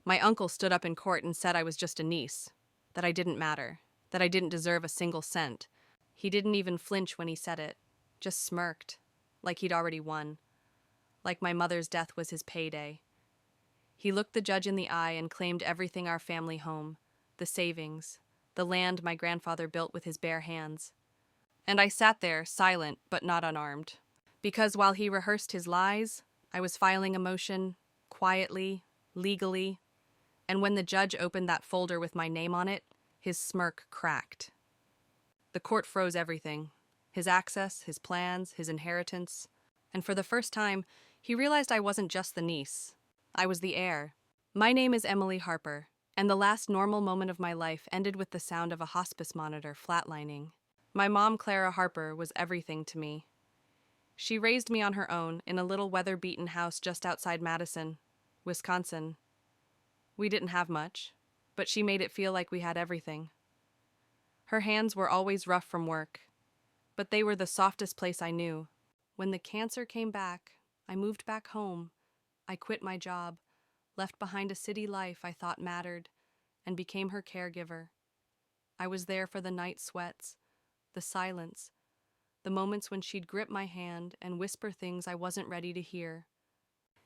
My uncle stood up in court and said I was just a niece, that I didn't matter, that I didn't deserve a single cent. He didn't even flinch when he said it, just smirked, like he'd already won, like my mother's death was his payday. He looked the judge in the eye and claimed everything our family home, the savings, the land my grandfather built with his bare hands. And I sat there, silent but not unarmed, because while he rehearsed his lies, I was filing a motion, quietly, legally, and when the judge opened that folder with my name on it, his smirk cracked. The court froze everything, his access, his plans, his inheritance, and for the first time, he realized I wasn't just the niece. I was the heir. My name is Emily Harper, and the last normal moment of my life ended with the sound of a hospice monitor flatlining. My mom, Clara Harper, was everything to me. She raised me on her own in a little weather-beaten house just outside Madison, Wisconsin. We didn't have much, but she made it feel like we had everything. Her hands were always rough from work, but they were the softest place I knew. When the cancer came back, I moved back home. I quit my job, left behind a city life I thought mattered, and became her caregiver. I was there for the night sweats, the silence, the moments when she'd grip my hand and whisper things I wasn't ready to hear.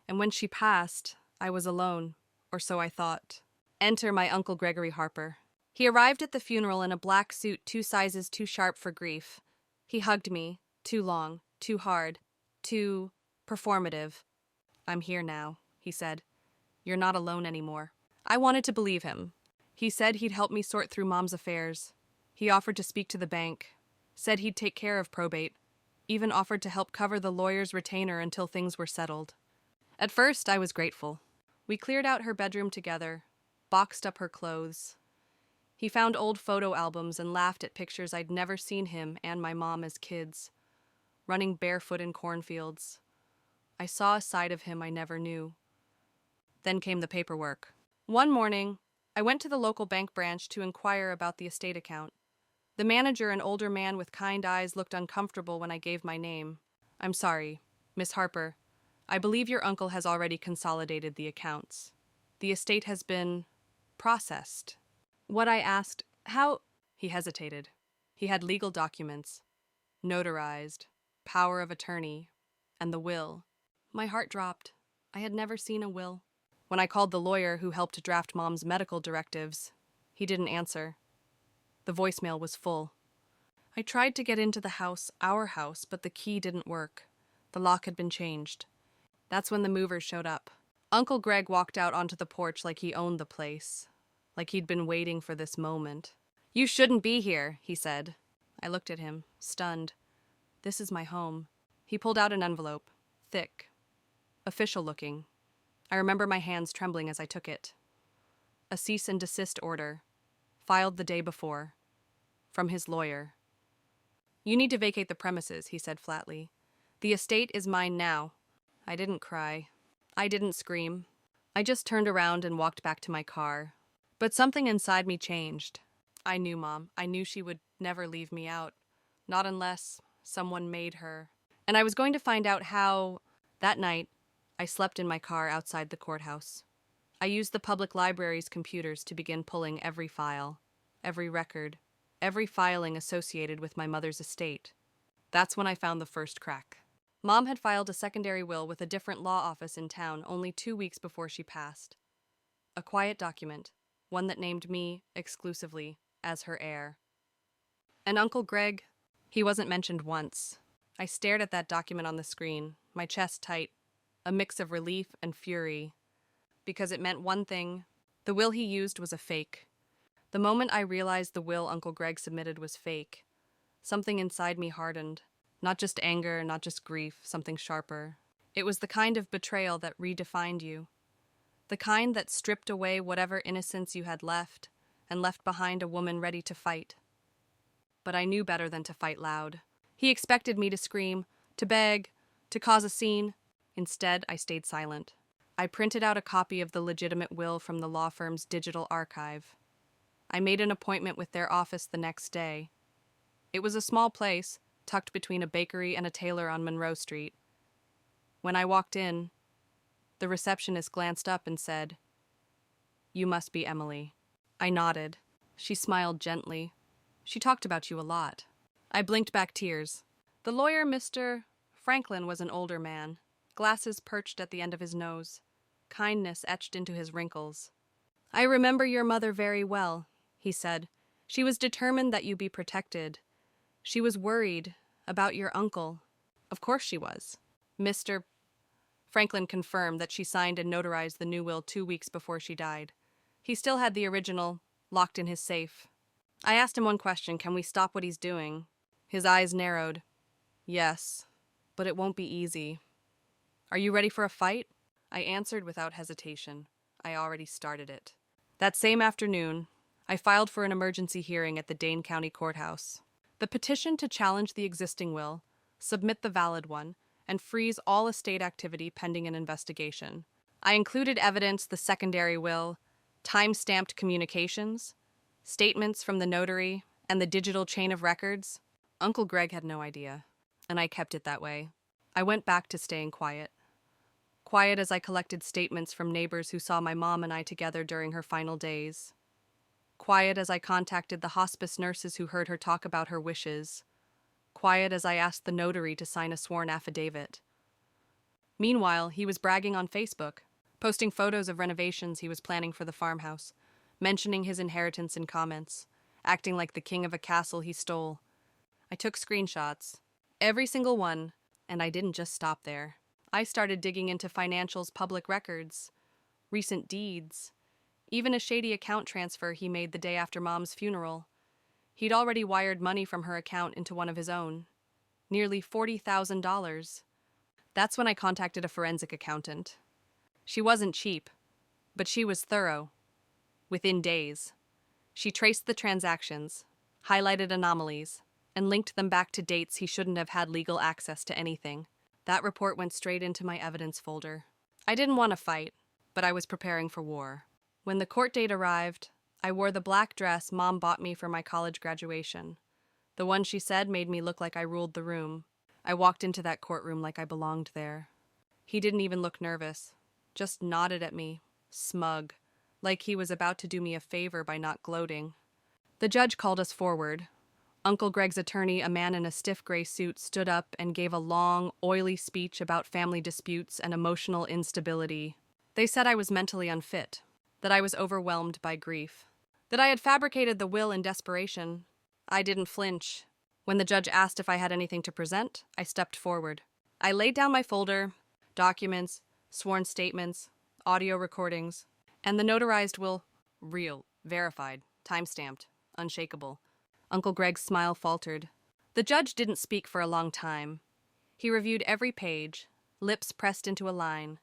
And when she passed, I was alone, or so I thought. Enter my Uncle Gregory Harper. He arrived at the funeral in a black suit 2 sizes too sharp for grief. He hugged me, too long, too hard, too performative. "I'm here now," he said. "You're not alone anymore." I wanted to believe him. He said he'd help me sort through Mom's affairs. He offered to speak to the bank, said he'd take care of probate, even offered to help cover the lawyer's retainer until things were settled. At first, I was grateful. We cleared out her bedroom together, boxed up her clothes. He found old photo albums and laughed at pictures I'd never seen him and my mom as kids, running barefoot in cornfields. I saw a side of him I never knew. Then came the paperwork. One morning, I went to the local bank branch to inquire about the estate account. The manager, an older man with kind eyes, looked uncomfortable when I gave my name. "I'm sorry, Miss Harper. I believe your uncle has already consolidated the accounts. The estate has been processed." What I asked, how? He hesitated. He had legal documents, notarized, power of attorney, and the will. My heart dropped. I had never seen a will. When I called the lawyer who helped draft Mom's medical directives, he didn't answer. The voicemail was full. I tried to get into the house, our house, but the key didn't work. The lock had been changed. That's when the movers showed up. Uncle Greg walked out onto the porch like he owned the place, like he'd been waiting for this moment. "You shouldn't be here," he said. I looked at him, stunned. "This is my home." He pulled out an envelope, thick, official-looking. I remember my hands trembling as I took it. A cease and desist order, filed the day before, from his lawyer. "You need to vacate the premises," he said flatly. "The estate is mine now." I didn't cry. I didn't scream. I just turned around and walked back to my car. But something inside me changed. I knew Mom. I knew she would never leave me out. Not unless someone made her. And I was going to find out how. That night, I slept in my car outside the courthouse. I used the public library's computers to begin pulling every file, every record, every filing associated with my mother's estate. That's when I found the first crack. Mom had filed a secondary will with a different law office in town only 2 weeks before she passed. A quiet document, one that named me, exclusively, as her heir. And Uncle Greg, he wasn't mentioned once. I stared at that document on the screen, my chest tight, a mix of relief and fury. Because it meant one thing, the will he used was a fake. The moment I realized the will Uncle Greg submitted was fake, something inside me hardened. Not just anger, not just grief, something sharper. It was the kind of betrayal that redefined you. The kind that stripped away whatever innocence you had left, and left behind a woman ready to fight. But I knew better than to fight loud. He expected me to scream, to beg, to cause a scene. Instead, I stayed silent. I printed out a copy of the legitimate will from the law firm's digital archive. I made an appointment with their office the next day. It was a small place, tucked between a bakery and a tailor on Monroe Street. When I walked in, the receptionist glanced up and said, You must be Emily. I nodded. She smiled gently. She talked about you a lot. I blinked back tears. The lawyer, Mr. Franklin, was an older man, glasses perched at the end of his nose, kindness etched into his wrinkles. I remember your mother very well, he said. She was determined that you be protected. She was worried about your uncle. Of course she was. Mr. Franklin confirmed that she signed and notarized the new will 2 weeks before she died. He still had the original locked in his safe. I asked him one question: can we stop what he's doing? His eyes narrowed. Yes, but it won't be easy. Are you ready for a fight? I answered without hesitation. I already started it. That same afternoon, I filed for an emergency hearing at the Dane County Courthouse. The petition to challenge the existing will, submit the valid one, and freeze all estate activity pending an investigation. I included evidence: the secondary will, time-stamped communications, statements from the notary, and the digital chain of records. Uncle Greg had no idea, and I kept it that way. I went back to staying quiet. Quiet as I collected statements from neighbors who saw my mom and I together during her final days. Quiet as I contacted the hospice nurses who heard her talk about her wishes. Quiet as I asked the notary to sign a sworn affidavit. Meanwhile, he was bragging on Facebook, posting photos of renovations he was planning for the farmhouse, mentioning his inheritance in comments, acting like the king of a castle he stole. I took screenshots, every single one, and I didn't just stop there. I started digging into financials, public records, recent deeds, even a shady account transfer he made the day after Mom's funeral. He'd already wired money from her account into one of his own, nearly $40,000. That's when I contacted a forensic accountant. She wasn't cheap, but she was thorough. Within days, she traced the transactions, highlighted anomalies, and linked them back to dates he shouldn't have had legal access to anything. That report went straight into my evidence folder. I didn't want to fight, but I was preparing for war. When the court date arrived, I wore the black dress Mom bought me for my college graduation. The one she said made me look like I ruled the room. I walked into that courtroom like I belonged there. He didn't even look nervous, just nodded at me, smug, like he was about to do me a favor by not gloating. The judge called us forward. Uncle Greg's attorney, a man in a stiff gray suit, stood up and gave a long, oily speech about family disputes and emotional instability. They said I was mentally unfit, that I was overwhelmed by grief, that I had fabricated the will in desperation. I didn't flinch. When the judge asked if I had anything to present, I stepped forward. I laid down my folder, documents, sworn statements, audio recordings, and the notarized will, real, verified, time-stamped, unshakable. Uncle Greg's smile faltered. The judge didn't speak for a long time. He reviewed every page, lips pressed into a line.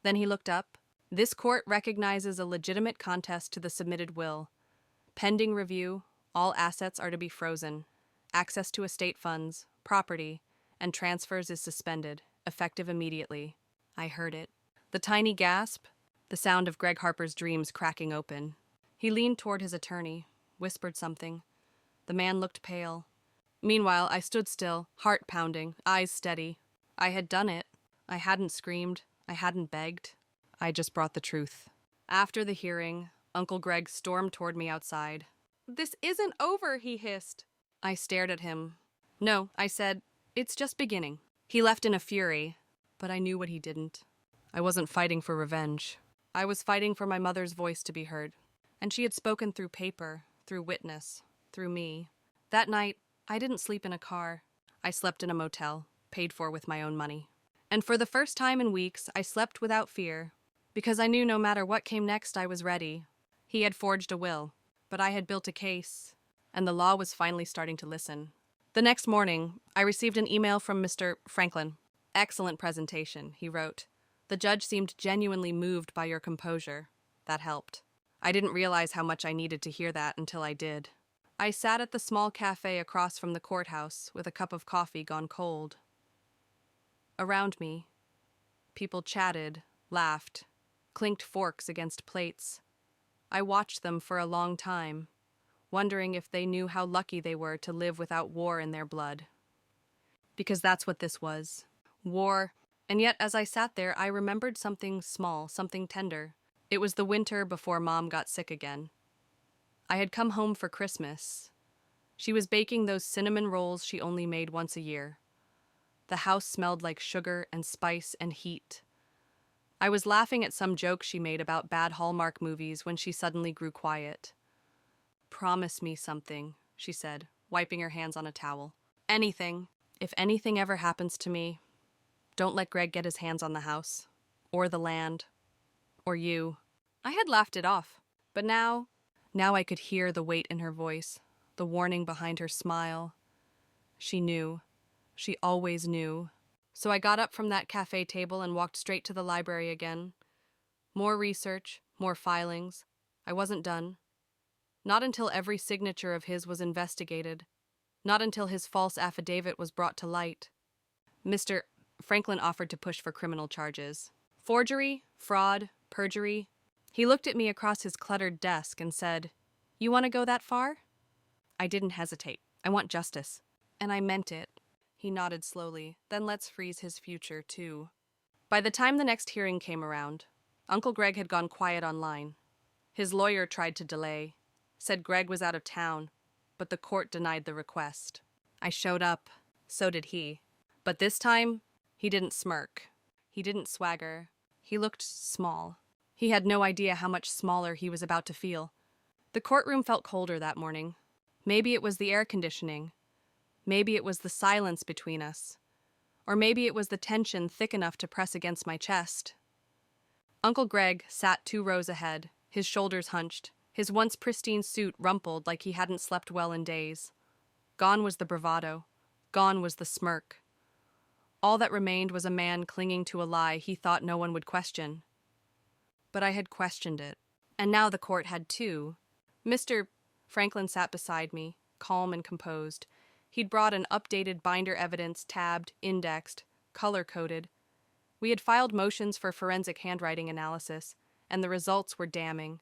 Then he looked up. This court recognizes a legitimate contest to the submitted will. Pending review, all assets are to be frozen. Access to estate funds, property, and transfers is suspended, effective immediately. I heard it. The tiny gasp, the sound of Greg Harper's dreams cracking open. He leaned toward his attorney, whispered something. The man looked pale. Meanwhile, I stood still, heart pounding, eyes steady. I had done it. I hadn't screamed. I hadn't begged. I just brought the truth. After the hearing, Uncle Greg stormed toward me outside. "This isn't over," he hissed. I stared at him. "No," I said, "it's just beginning." He left in a fury, but I knew what he didn't. I wasn't fighting for revenge. I was fighting for my mother's voice to be heard. And she had spoken through paper, through witness, through me. That night, I didn't sleep in a car. I slept in a motel, paid for with my own money. And for the first time in weeks, I slept without fear, because I knew no matter what came next, I was ready. He had forged a will, but I had built a case, and the law was finally starting to listen. The next morning, I received an email from Mr. Franklin. "Excellent presentation," he wrote. "The judge seemed genuinely moved by your composure." That helped. I didn't realize how much I needed to hear that until I did. I sat at the small cafe across from the courthouse with a cup of coffee gone cold. Around me, people chatted, laughed, clinked forks against plates. I watched them for a long time, wondering if they knew how lucky they were to live without war in their blood. Because that's what this was. War. And yet, as I sat there, I remembered something small, something tender. It was the winter before Mom got sick again. I had come home for Christmas. She was baking those cinnamon rolls she only made once a year. The house smelled like sugar and spice and heat. I was laughing at some joke she made about bad Hallmark movies when she suddenly grew quiet. "Promise me something," she said, wiping her hands on a towel. "Anything. If anything ever happens to me, don't let Greg get his hands on the house, or the land, or you." I had laughed it off, but now I could hear the weight in her voice, the warning behind her smile. She knew. She always knew. So I got up from that cafe table and walked straight to the library again. More research, more filings. I wasn't done. Not until every signature of his was investigated. Not until his false affidavit was brought to light. Mr. Franklin offered to push for criminal charges. Forgery, fraud, perjury. He looked at me across his cluttered desk and said, "You want to go that far?" I didn't hesitate. "I want justice." And I meant it. He nodded slowly. "Then let's freeze his future, too." By the time the next hearing came around, Uncle Greg had gone quiet online. His lawyer tried to delay, said Greg was out of town, but the court denied the request. I showed up. So did he. But this time, he didn't smirk. He didn't swagger. He looked small. He had no idea how much smaller he was about to feel. The courtroom felt colder that morning. Maybe it was the air conditioning. Maybe it was the silence between us. Or maybe it was the tension thick enough to press against my chest. Uncle Greg sat 2 rows ahead, his shoulders hunched, his once pristine suit rumpled like he hadn't slept well in days. Gone was the bravado. Gone was the smirk. All that remained was a man clinging to a lie he thought no one would question. But I had questioned it. And now the court had too. Mr. Franklin sat beside me, calm and composed. He'd brought an updated binder evidence, tabbed, indexed, color-coded. We had filed motions for forensic handwriting analysis, and the results were damning.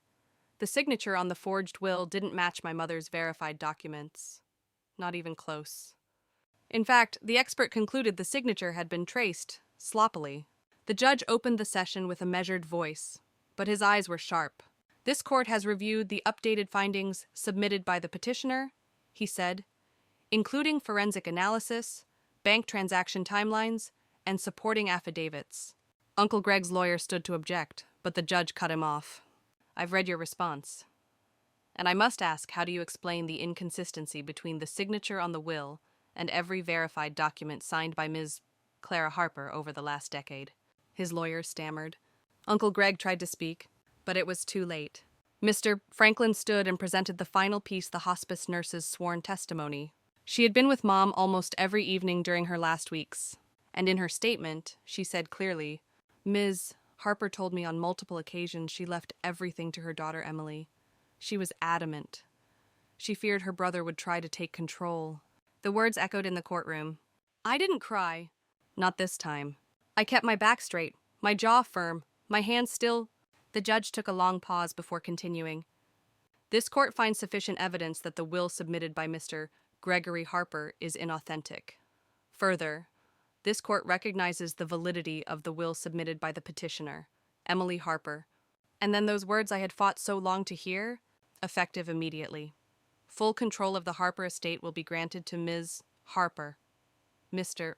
The signature on the forged will didn't match my mother's verified documents. Not even close. In fact, the expert concluded the signature had been traced, sloppily. The judge opened the session with a measured voice, but his eyes were sharp. "This court has reviewed the updated findings submitted by the petitioner," he said, "including forensic analysis, bank transaction timelines, and supporting affidavits." Uncle Greg's lawyer stood to object, but the judge cut him off. "I've read your response. And I must ask, how do you explain the inconsistency between the signature on the will and every verified document signed by Ms. Clara Harper over the last decade?" His lawyer stammered. Uncle Greg tried to speak, but it was too late. Mr. Franklin stood and presented the final piece, the hospice nurse's sworn testimony. She had been with Mom almost every evening during her last weeks, and in her statement, she said clearly, "Ms. Harper told me on multiple occasions she left everything to her daughter Emily. She was adamant. She feared her brother would try to take control." The words echoed in the courtroom. I didn't cry. Not this time. I kept my back straight, my jaw firm, my hands still. The judge took a long pause before continuing. "This court finds sufficient evidence that the will submitted by Mr. Gregory Harper is inauthentic. Further, this court recognizes the validity of the will submitted by the petitioner, Emily Harper." And then those words I had fought so long to hear, effective immediately. "Full control of the Harper estate will be granted to Ms. Harper. Mr.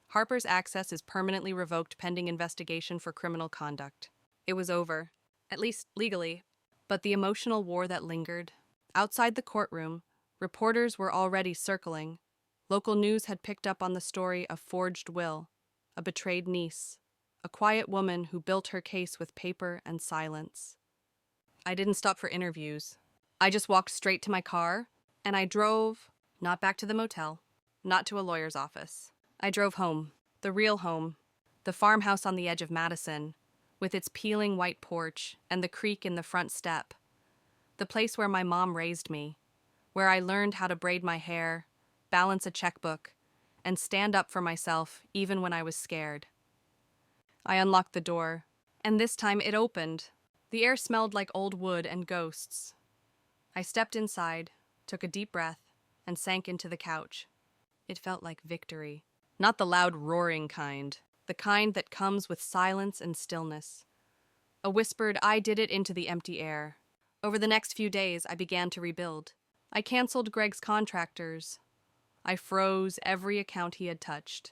Harper's access is permanently revoked pending investigation for criminal conduct." It was over, at least legally, but the emotional war that lingered. Outside the courtroom, reporters were already circling. Local news had picked up on the story of forged will, a betrayed niece, a quiet woman who built her case with paper and silence. I didn't stop for interviews. I just walked straight to my car, and I drove, not back to the motel, not to a lawyer's office. I drove home, the real home, the farmhouse on the edge of Madison, with its peeling white porch and the creek in the front step. The place where my mom raised me, where I learned how to braid my hair, balance a checkbook, and stand up for myself even when I was scared. I unlocked the door, and this time it opened. The air smelled like old wood and ghosts. I stepped inside, took a deep breath, and sank into the couch. It felt like victory. Not the loud roaring kind, the kind that comes with silence and stillness. A whispered, "I did it," into the empty air. Over the next few days, I began to rebuild. I canceled Greg's contractors. I froze every account he had touched.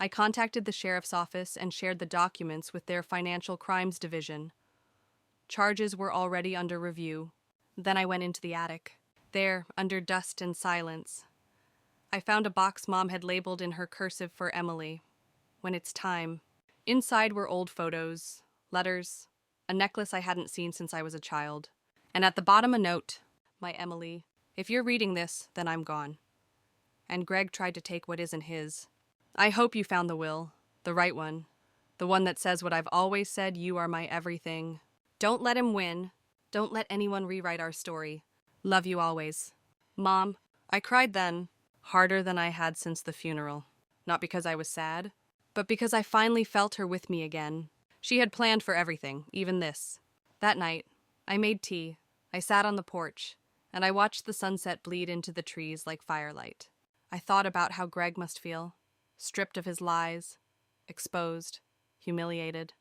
I contacted the sheriff's office and shared the documents with their financial crimes division. Charges were already under review. Then I went into the attic. There, under dust and silence, I found a box Mom had labeled in her cursive for Emily. When it's time. Inside were old photos, letters, a necklace I hadn't seen since I was a child. And at the bottom a note, "My Emily, if you're reading this, then I'm gone." And Greg tried to take what isn't his. I hope you found the will, the right one, the one that says what I've always said: you are my everything. Don't let him win. Don't let anyone rewrite our story. Love you always. Mom. I cried then, harder than I had since the funeral. Not because I was sad, but because I finally felt her with me again. She had planned for everything, even this. That night, I made tea. I sat on the porch, and I watched the sunset bleed into the trees like firelight. I thought about how Greg must feel, stripped of his lies, exposed, humiliated.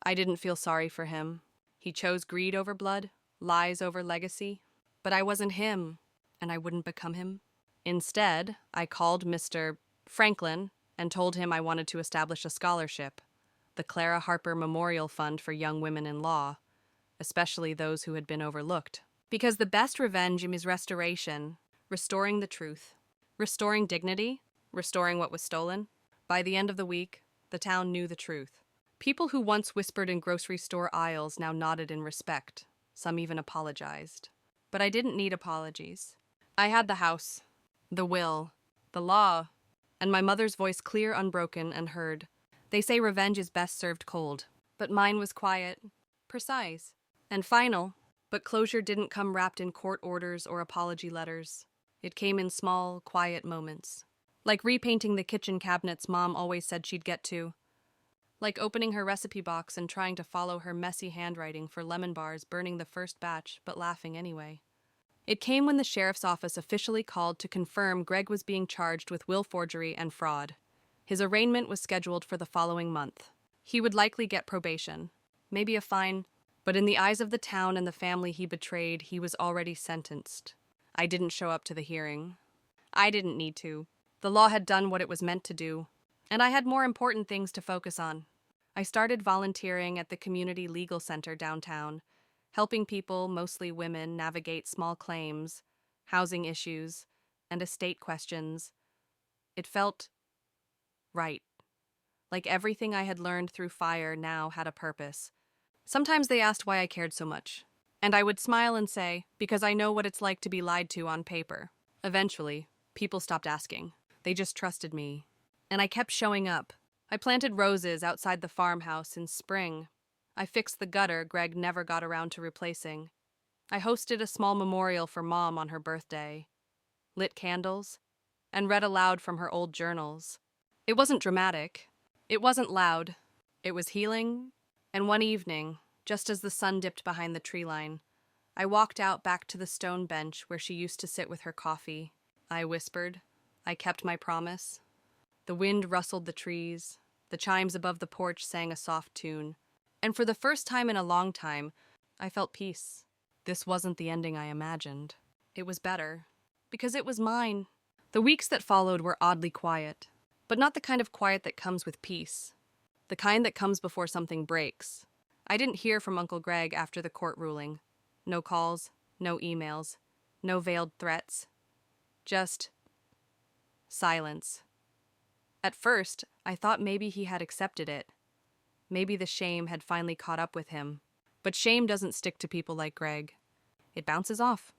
I didn't feel sorry for him. He chose greed over blood, lies over legacy. But I wasn't him, and I wouldn't become him. Instead, I called Mr. Franklin and told him I wanted to establish a scholarship, the Clara Harper Memorial Fund for Young Women in Law, especially those who had been overlooked. Because the best revenge is restoration, restoring the truth, restoring dignity, restoring what was stolen. By the end of the week, the town knew the truth. People who once whispered in grocery store aisles now nodded in respect. Some even apologized. But I didn't need apologies. I had the house, the will, the law, and my mother's voice clear, unbroken, and heard. They say revenge is best served cold, but mine was quiet, precise, and final. But closure didn't come wrapped in court orders or apology letters. It came in small, quiet moments. Like repainting the kitchen cabinets Mom always said she'd get to. Like opening her recipe box and trying to follow her messy handwriting for lemon bars, burning the first batch, but laughing anyway. It came when the sheriff's office officially called to confirm Greg was being charged with will forgery and fraud. His arraignment was scheduled for the following month. He would likely get probation, maybe a fine, but in the eyes of the town and the family he betrayed, he was already sentenced. I didn't show up to the hearing. I didn't need to. The law had done what it was meant to do, and I had more important things to focus on. I started volunteering at the community legal center downtown, helping people, mostly women, navigate small claims, housing issues, and estate questions. It felt right. Like everything I had learned through fire now had a purpose. Sometimes they asked why I cared so much, and I would smile and say, because I know what it's like to be lied to on paper. Eventually, people stopped asking. They just trusted me. And I kept showing up. I planted roses outside the farmhouse in spring. I fixed the gutter Greg never got around to replacing. I hosted a small memorial for Mom on her birthday, lit candles, and read aloud from her old journals. It wasn't dramatic. It wasn't loud. It was healing. And one evening, just as the sun dipped behind the tree line, I walked out back to the stone bench where she used to sit with her coffee. I whispered. I kept my promise. The wind rustled the trees. The chimes above the porch sang a soft tune. And for the first time in a long time, I felt peace. This wasn't the ending I imagined. It was better, because it was mine. The weeks that followed were oddly quiet, but not the kind of quiet that comes with peace. The kind that comes before something breaks. I didn't hear from Uncle Greg after the court ruling. No calls, no emails, no veiled threats. Just silence. At first, I thought maybe he had accepted it. Maybe the shame had finally caught up with him. But shame doesn't stick to people like Greg. It bounces off.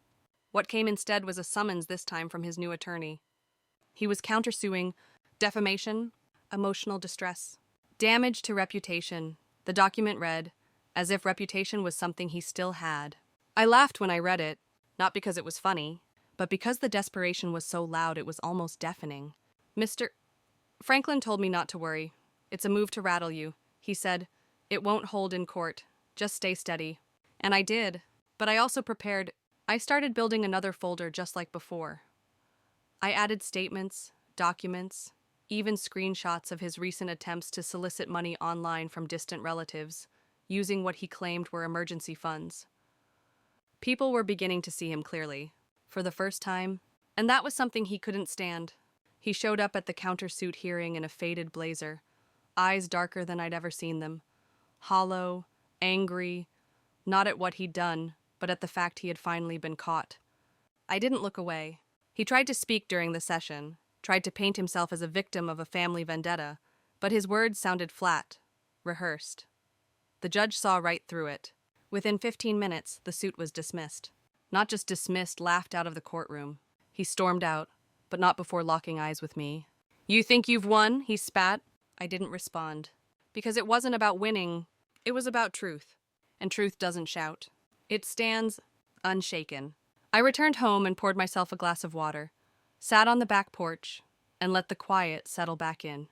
What came instead was a summons, this time from his new attorney. He was countersuing defamation, emotional distress, damage to reputation. The document read, as if reputation was something he still had. I laughed when I read it, not because it was funny, but because the desperation was so loud it was almost deafening. Mr. Franklin told me not to worry. It's a move to rattle you. He said, it won't hold in court. Just stay steady. And I did. But I also prepared. I started building another folder just like before. I added statements, documents, even screenshots of his recent attempts to solicit money online from distant relatives. using what he claimed were emergency funds. People were beginning to see him clearly, for the first time, and that was something he couldn't stand. He showed up at the countersuit hearing in a faded blazer, eyes darker than I'd ever seen them, hollow, angry, not at what he'd done, but at the fact he had finally been caught. I didn't look away. He tried to speak during the session, tried to paint himself as a victim of a family vendetta, but his words sounded flat, rehearsed. The judge saw right through it. Within 15 minutes, the suit was dismissed. Not just dismissed, laughed out of the courtroom. He stormed out, but not before locking eyes with me. "You think you've won?" he spat. I didn't respond. Because it wasn't about winning, it was about truth. And truth doesn't shout. It stands unshaken. I returned home and poured myself a glass of water, sat on the back porch, and let the quiet settle back in.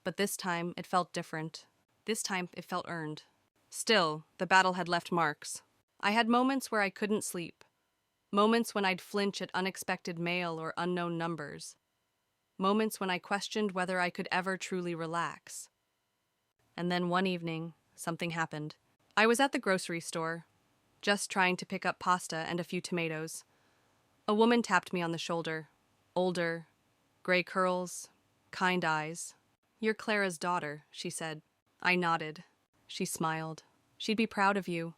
But this time, it felt different. This time, it felt earned. Still, the battle had left marks. I had moments where I couldn't sleep. Moments when I'd flinch at unexpected mail or unknown numbers. Moments when I questioned whether I could ever truly relax. And then one evening, something happened. I was at the grocery store, just trying to pick up pasta and a few tomatoes. A woman tapped me on the shoulder. Older, gray curls, kind eyes. "You're Clara's daughter," she said. I nodded. She smiled. "She'd be proud of you.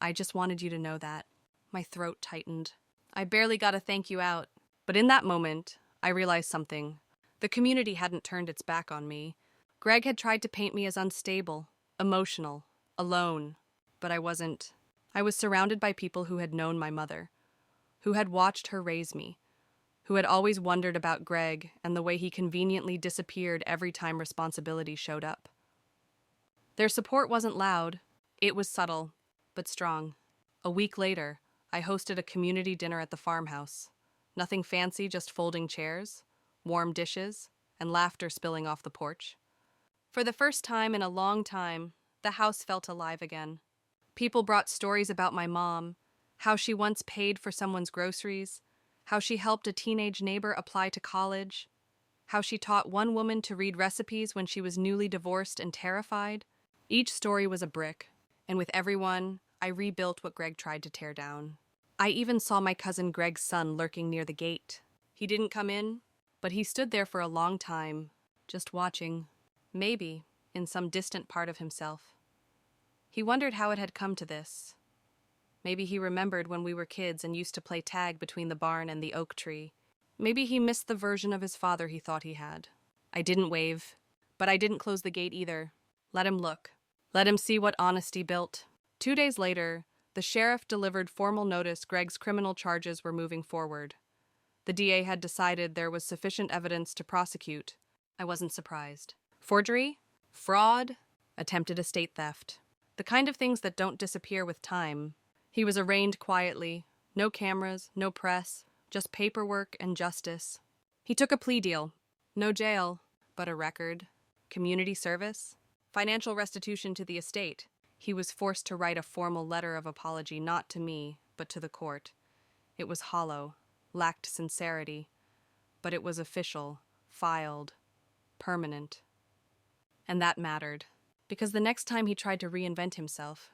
I just wanted you to know that." My throat tightened. I barely got a thank you out. But in that moment, I realized something. The community hadn't turned its back on me. Greg had tried to paint me as unstable, emotional, alone. But I wasn't. I was surrounded by people who had known my mother, who had watched her raise me, who had always wondered about Greg and the way he conveniently disappeared every time responsibility showed up. Their support wasn't loud. It was subtle, but strong. A week later, I hosted a community dinner at the farmhouse. Nothing fancy, just folding chairs, warm dishes, and laughter spilling off the porch. For the first time in a long time, the house felt alive again. People brought stories about my mom, how she once paid for someone's groceries, how she helped a teenage neighbor apply to college, how she taught one woman to read recipes when she was newly divorced and terrified. Each story was a brick, and with every one, I rebuilt what Greg tried to tear down. I even saw my cousin Greg's son lurking near the gate. He didn't come in, but he stood there for a long time, just watching, maybe in some distant part of himself. He wondered how it had come to this. Maybe he remembered when we were kids and used to play tag between the barn and the oak tree. Maybe he missed the version of his father he thought he had. I didn't wave, but I didn't close the gate either. Let him look. Let him see what honesty built. 2 days later, the sheriff delivered formal notice Greg's criminal charges were moving forward. The DA had decided there was sufficient evidence to prosecute. I wasn't surprised. Forgery? Fraud? Attempted estate theft. The kind of things that don't disappear with time. He was arraigned quietly. No cameras, no press, just paperwork and justice. He took a plea deal. No jail, but a record. Community service. Financial restitution to the estate. He was forced to write a formal letter of apology not to me, but to the court. It was hollow, lacked sincerity, but it was official, filed, permanent. And that mattered, because the next time he tried to reinvent himself,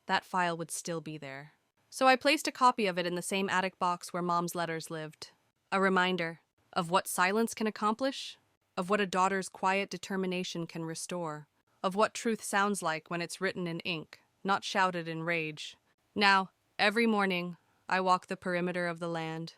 that file would still be there. So I placed a copy of it in the same attic box where Mom's letters lived. A reminder of what silence can accomplish, of what a daughter's quiet determination can restore, of what truth sounds like when it's written in ink, not shouted in rage. Now, every morning, I walk the perimeter of the land.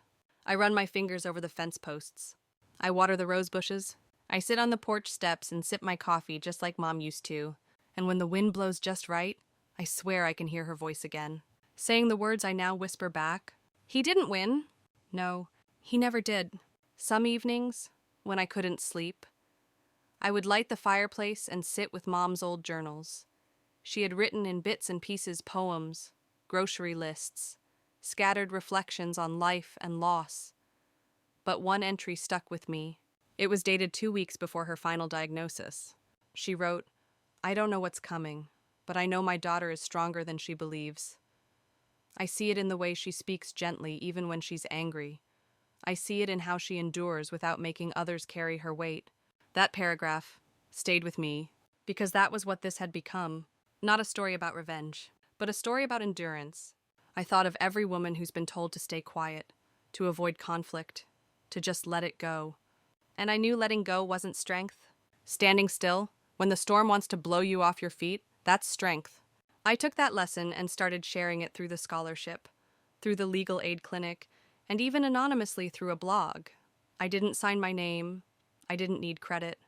I run my fingers over the fence posts. I water the rose bushes. I sit on the porch steps and sip my coffee just like Mom used to. And when the wind blows just right, I swear I can hear her voice again, saying the words I now whisper back. He didn't win. No, he never did. Some evenings, when I couldn't sleep, I would light the fireplace and sit with Mom's old journals. She had written in bits and pieces poems, grocery lists, scattered reflections on life and loss. But one entry stuck with me. It was dated 2 weeks before her final diagnosis. She wrote, "I don't know what's coming, but I know my daughter is stronger than she believes. I see it in the way she speaks gently even when she's angry. I see it in how she endures without making others carry her weight." That paragraph stayed with me because that was what this had become. Not a story about revenge, but a story about endurance. I thought of every woman who's been told to stay quiet, to avoid conflict, to just let it go. And I knew letting go wasn't strength. Standing still, when the storm wants to blow you off your feet, that's strength. I took that lesson and started sharing it through the scholarship, through the legal aid clinic, and even anonymously through a blog. I didn't sign my name. I didn't need credit.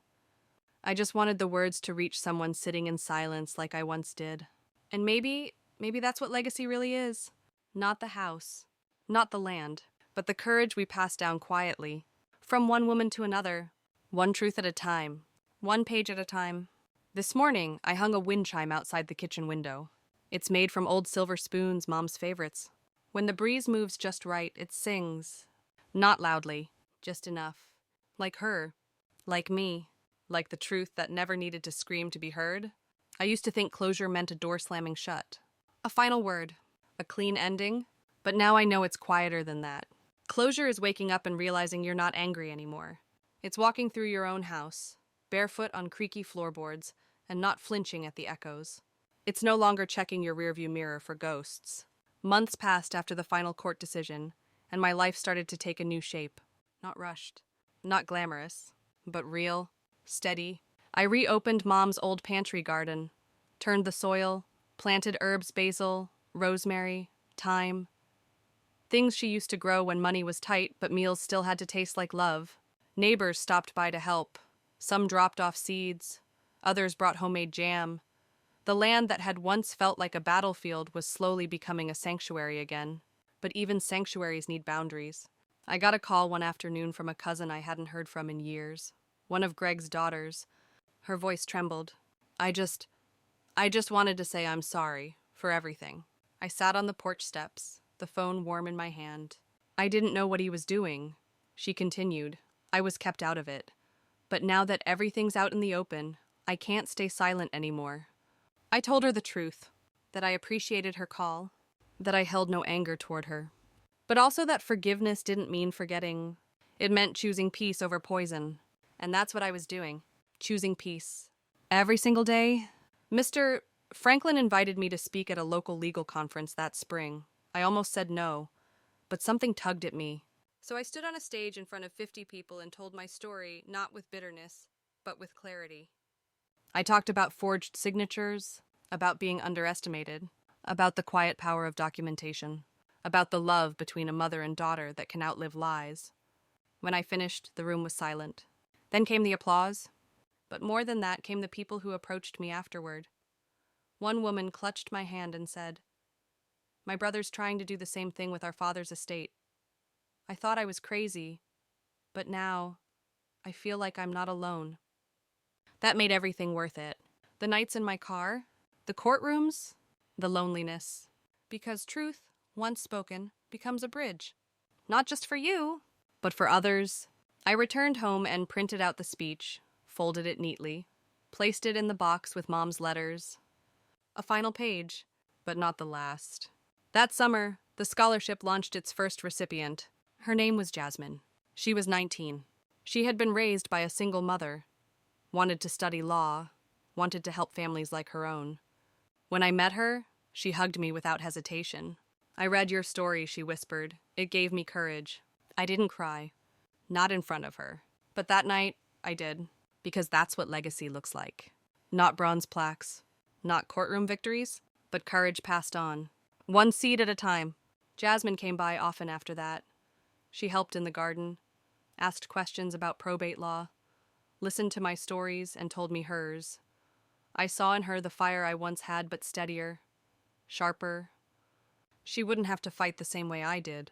I just wanted the words to reach someone sitting in silence like I once did. And maybe that's what legacy really is. Not the house, not the land, but the courage we pass down quietly, from one woman to another, one truth at a time, one page at a time. This morning, I hung a wind chime outside the kitchen window. It's made from old silver spoons, Mom's favorites. When the breeze moves just right, it sings. Not loudly, just enough. Like her, like me, like the truth that never needed to scream to be heard. I used to think closure meant a door slamming shut. A final word, a clean ending, but now I know it's quieter than that. Closure is waking up and realizing you're not angry anymore. It's walking through your own house, barefoot on creaky floorboards, and not flinching at the echoes. It's no longer checking your rearview mirror for ghosts. Months passed after the final court decision, and my life started to take a new shape. Not rushed, not glamorous, but real, steady. I reopened Mom's old pantry garden, turned the soil, planted herbs, basil, rosemary, thyme. Things she used to grow when money was tight, but meals still had to taste like love. Neighbors stopped by to help. Some dropped off seeds. Others brought homemade jam. The land that had once felt like a battlefield was slowly becoming a sanctuary again. But even sanctuaries need boundaries. I got a call one afternoon from a cousin I hadn't heard from in years. One of Greg's daughters. Her voice trembled. I just wanted to say I'm sorry for everything. I sat on the porch steps, the phone warm in my hand. I didn't know what he was doing. She continued. I was kept out of it. But now that everything's out in the open, I can't stay silent anymore. I told her the truth, that I appreciated her call, that I held no anger toward her. But also that forgiveness didn't mean forgetting. It meant choosing peace over poison. And that's what I was doing, choosing peace. Every single day. Mr. Franklin invited me to speak at a local legal conference that spring. I almost said no, but something tugged at me. So I stood on a stage in front of 50 people and told my story, not with bitterness, but with clarity. I talked about forged signatures, about being underestimated, about the quiet power of documentation, about the love between a mother and daughter that can outlive lies. When I finished, the room was silent. Then came the applause, but more than that came the people who approached me afterward. One woman clutched my hand and said, "My brother's trying to do the same thing with our father's estate. I thought I was crazy, but now I feel like I'm not alone." That made everything worth it. The nights in my car, the courtrooms, the loneliness. Because truth, once spoken, becomes a bridge. Not just for you, but for others. I returned home and printed out the speech, folded it neatly, placed it in the box with Mom's letters. A final page, but not the last. That summer, the scholarship launched its first recipient. Her name was Jasmine. She was 19. She had been raised by a single mother, wanted to study law, wanted to help families like her own. When I met her, she hugged me without hesitation. "I read your story," she whispered. "It gave me courage." I didn't cry. Not in front of her. But that night, I did. Because that's what legacy looks like. Not bronze plaques, not courtroom victories, but courage passed on. One seed at a time. Jasmine came by often after that. She helped in the garden, asked questions about probate law, listened to my stories and told me hers. I saw in her the fire I once had, but steadier, sharper. She wouldn't have to fight the same way I did.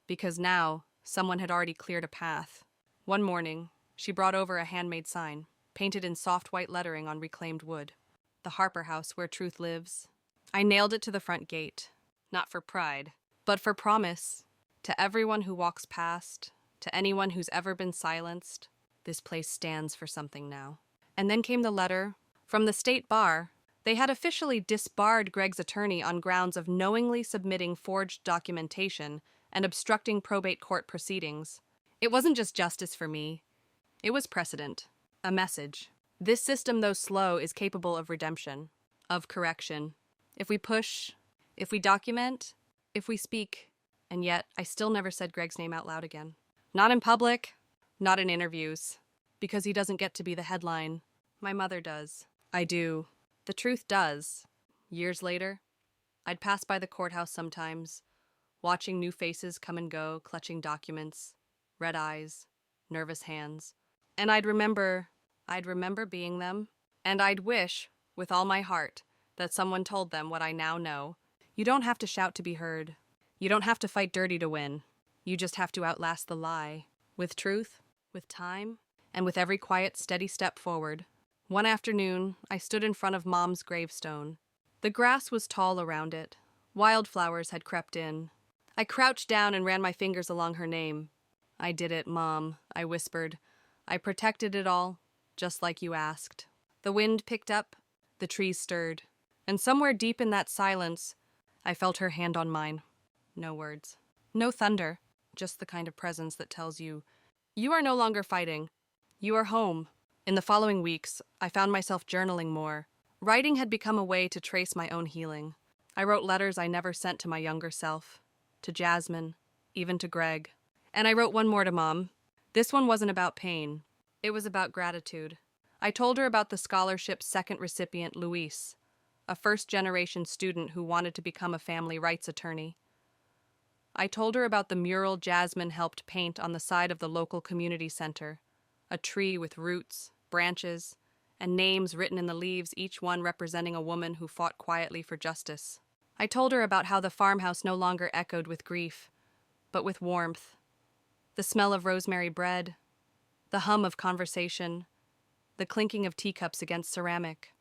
Because now, someone had already cleared a path. One morning, she brought over a handmade sign, painted in soft white lettering on reclaimed wood. "The Harper House where truth lives." I nailed it to the front gate, not for pride, but for promise. To everyone who walks past, to anyone who's ever been silenced, this place stands for something now. And then came the letter from the state bar. They had officially disbarred Greg's attorney on grounds of knowingly submitting forged documentation and obstructing probate court proceedings. It wasn't just justice for me. It was precedent. A message. This system, though slow, is capable of redemption. of correction. If we push, if we document, if we speak. And yet, I still never said Greg's name out loud again. Not in public, not in interviews, because he doesn't get to be the headline. My mother does. I do. The truth does. Years later, I'd pass by the courthouse sometimes, watching new faces come and go, clutching documents, red eyes, nervous hands. And I'd remember being them, and I'd wish, with all my heart, that someone told them what I now know. You don't have to shout to be heard. You don't have to fight dirty to win. You just have to outlast the lie. With truth, with time, and with every quiet, steady step forward. One afternoon, I stood in front of Mom's gravestone. The grass was tall around it. Wildflowers had crept in. I crouched down and ran my fingers along her name. I did it, Mom, I whispered. I protected it all, just like you asked. The wind picked up, the trees stirred, and somewhere deep in that silence, I felt her hand on mine. No words. No thunder, just the kind of presence that tells you, you are no longer fighting. You are home. In the following weeks, I found myself journaling more. Writing had become a way to trace my own healing. I wrote letters I never sent to my younger self, to Jasmine, even to Greg. And I wrote one more to Mom. This one wasn't about pain. It was about gratitude. I told her about the scholarship's second recipient, Luis, a first-generation student who wanted to become a family rights attorney. I told her about the mural Jasmine helped paint on the side of the local community center, a tree with roots, branches, and names written in the leaves, each one representing a woman who fought quietly for justice. I told her about how the farmhouse no longer echoed with grief, but with warmth. The smell of rosemary bread, the hum of conversation, the clinking of teacups against ceramic.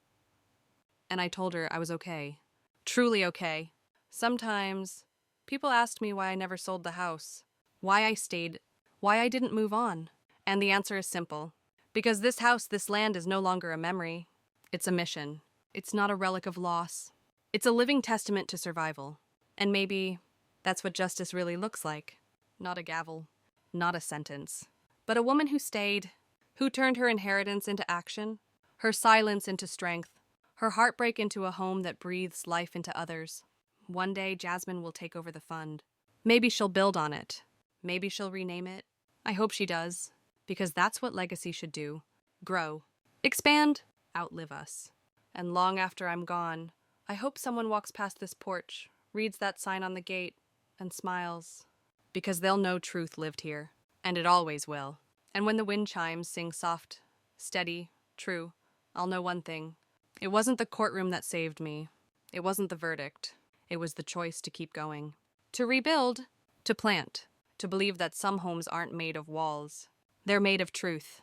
And I told her I was okay. Truly okay. Sometimes people asked me why I never sold the house, why I stayed, why I didn't move on. And the answer is simple. Because this house, this land is no longer a memory. It's a mission. It's not a relic of loss. It's a living testament to survival. And maybe that's what justice really looks like. Not a gavel, not a sentence, but a woman who stayed, who turned her inheritance into action, her silence into strength, her heartbreak into a home that breathes life into others. One day, Jasmine will take over the fund. Maybe she'll build on it. Maybe she'll rename it. I hope she does, because that's what legacy should do. Grow. Expand. Outlive us. And long after I'm gone, I hope someone walks past this porch, reads that sign on the gate, and smiles. Because they'll know truth lived here. And it always will. And when the wind chimes sing soft, steady, true, I'll know one thing. It wasn't the courtroom that saved me. It wasn't the verdict. It was the choice to keep going. To rebuild. To plant. To believe that some homes aren't made of walls. They're made of truth.